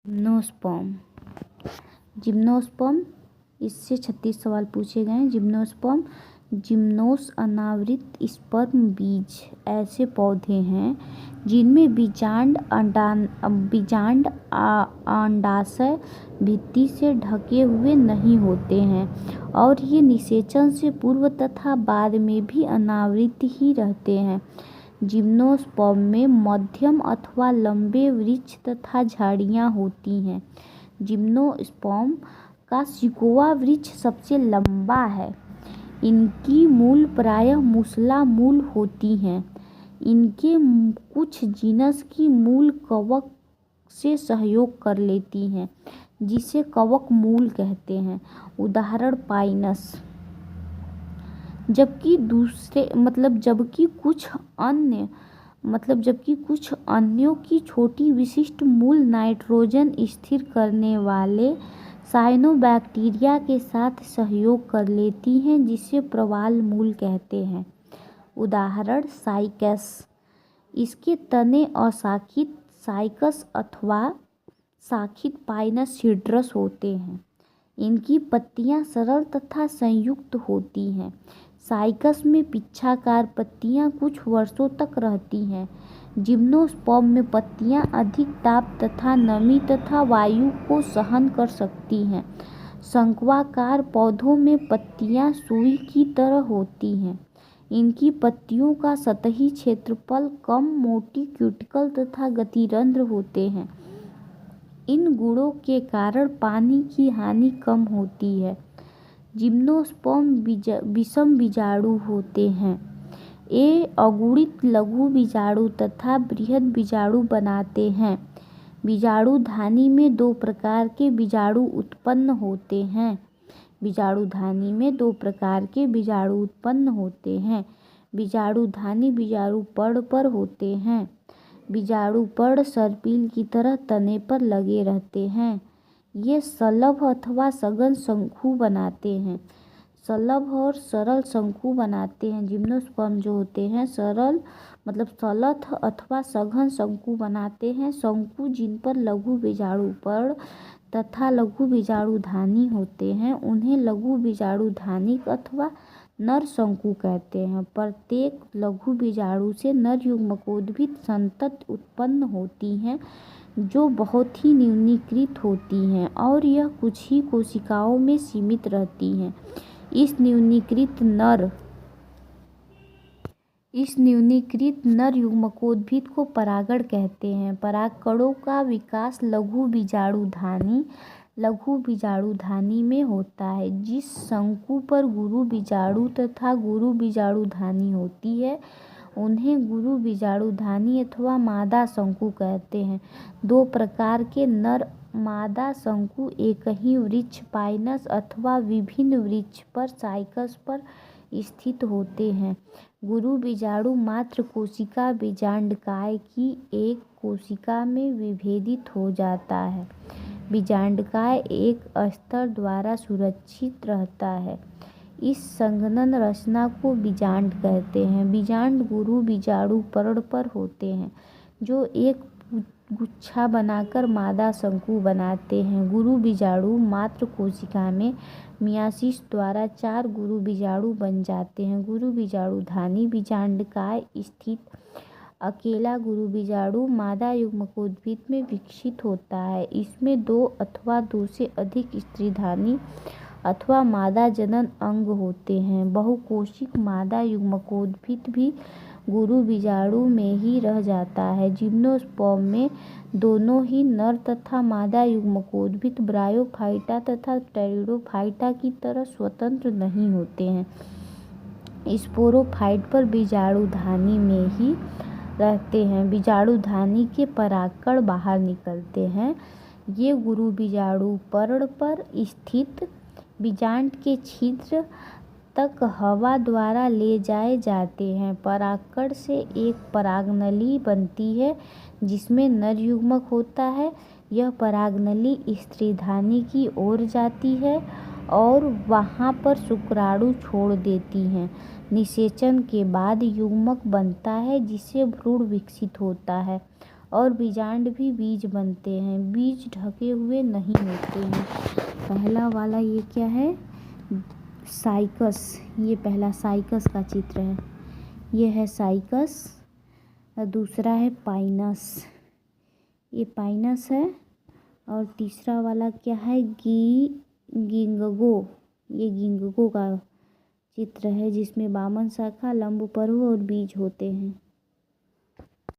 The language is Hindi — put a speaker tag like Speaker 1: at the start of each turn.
Speaker 1: जिम्नोस्पर्म। जिम्नोस्पर्म, इससे 36 सवाल पूछे गए हैं। जिम्नोस्पर्म, जिम्नोस अनावृत स्पर्म बीज ऐसे पौधे हैं जिनमें बीजांड अंडाशय भित्ति से ढके हुए नहीं होते हैं और ये निषेचन से पूर्व तथा बाद में भी अनावृत ही रहते हैं। जिम्नोस्पर्म में मध्यम अथवा लंबे वृक्ष तथा झाड़ियाँ होती हैं। जिम्नोस्पर्म का सिकोआ वृक्ष सबसे लंबा है। इनकी मूल प्रायः मूसला मूल होती हैं। इनके कुछ जीनस की मूल कवक से सहयोग कर लेती हैं, जिसे कवक मूल कहते हैं। उदाहरण पाइनस। जबकि कुछ अन्यों की छोटी विशिष्ट मूल नाइट्रोजन स्थिर करने वाले साइनोबैक्टीरिया के साथ सहयोग कर लेती हैं, जिसे प्रवाल मूल कहते हैं। उदाहरण साइकस। इसके तने अशाखित साइकस अथवा शाखित पाइनस सीड्रस होते हैं। इनकी पत्तियां सरल तथा संयुक्त होती हैं। साइकस में पिच्छाकार पत्तियां कुछ वर्षों तक रहती हैं। जिम्नोस्पर्म में पत्तियां अधिक ताप तथा नमी तथा वायु को सहन कर सकती हैं। शंक्वाकार पौधों में पत्तियां सुई की तरह होती हैं। इनकी पत्तियों का सतही क्षेत्रफल कम, मोटी क्यूटिकल तथा गतिरंध्र होते हैं। इन गुणों के कारण पानी की हानि कम होती है। जिम्नोस्पर्म विषम बीजाणु होते हैं। ये अगुणित लघु बीजाणु तथा बृहद बीजाणु बनाते हैं। बीजाणुधानी में दो प्रकार के बीजाणु उत्पन्न होते हैं। बीजाणुधानी में दो प्रकार के बीजाणु उत्पन्न होते हैं। बीजाणुधानी बीजाणुपर्ण पर होते हैं। बीजाणुपर्ण सर्पिल की तरह तने पर लगे रहते हैं। ये शलभ अथवा सघन शंकु बनाते हैं। शलभ और सरल शंकु बनाते हैं। जिम्नोस्पर्म जो होते हैं शलथ अथवा सघन शंकु बनाते हैं। शंकु जिन पर लघु बीजाणुपर्ण तथा लघु बीजाणुधानी होते हैं उन्हें लघु बीजाणुधानिक अथवा नर शंकु कहते हैं। प्रत्येक लघु बीजाणु से नर युग्मकोद्भिद संतति उत्पन्न होती हैं, जो बहुत ही न्यूनीकृत होती हैं और यह कुछ ही कोशिकाओं में सीमित रहती हैं। इस न्यूनीकृत नर युग्मकोद्भिद को परागण कहते हैं। परागकणों का विकास लघु बीजाणुधानी में होता है। जिस शंकु पर गुरु बीजाणु तथा गुरु बीजाणुधानी होती है उन्हें गुरु बीजाणुधानी अथवा मादा शंकु कहते हैं। दो प्रकार के नर मादा शंकु एक ही वृक्ष पाइनस अथवा विभिन्न वृक्ष पर साइकस पर स्थित होते हैं। गुरु बीजाणु मात्र कोशिका बीजांडकाय की एक कोशिका में विभेदित हो जाता है। बीजांडकाय एक स्तर द्वारा सुरक्षित रहता है। इस संघनन रचना को बीजांड कहते हैं। बीजांड गुरु बीजाणुपर्ण पर होते हैं, जो एक गुच्छा बनाकर मादा शंकु बनाते हैं। गुरु बीजाणु मात्र कोशिका में मियासिस द्वारा 4 गुरु बीजाणु बन जाते हैं। गुरु बीजाणुधानी बीजांडकाय स्थित अकेला गुरु बीजाणु मादा युग्मकोद्भिद में विकसित होता है। इसमें 2 अथवा 2 से अधिक स्त्रीधानी अथवा मादा जनन अंग होते हैं। बहुकोशिक मादा युग्मकोद्भिद भी गुरु बीजाणु में ही रह जाता है। जिम्नोस्पर्म में दोनों ही नर तथा मादा युग्मकोद्भिद ब्रायोफाइटा तथा टेरिडोफाइटा की तरह स्वतंत्र नहीं होते हैं। स्पोरोफाइट पर बीजाणुधानी में ही रहते हैं। बीजाणुधानी के परागकण बाहर निकलते हैं। ये गुरु बीजाणुपर्ण पर स्थित बीजांड के छिद्र तक हवा द्वारा ले जाए जाते हैं। परागकण से एक परागनली बनती है जिसमें नर युग्मक होता है। यह परागनली स्त्रीधानी की ओर जाती है और वहां पर शुक्राणु छोड़ देती है। निषेचन के बाद युग्मक बनता है जिससे भ्रूण विकसित होता है और बीजांड भी बीज बनते हैं, बीज ढके हुए नहीं होते हैं। पहला वाला ये क्या है, साइकस, ये पहला साइकस का चित्र है, ये है साइकस। और दूसरा है पाइनस, ये पाइनस है। और तीसरा वाला क्या है, गिंगगो, ये गिंगगो का चित्र है जिसमें बामन शाखा, लंब पर्व और बीज होते हैं।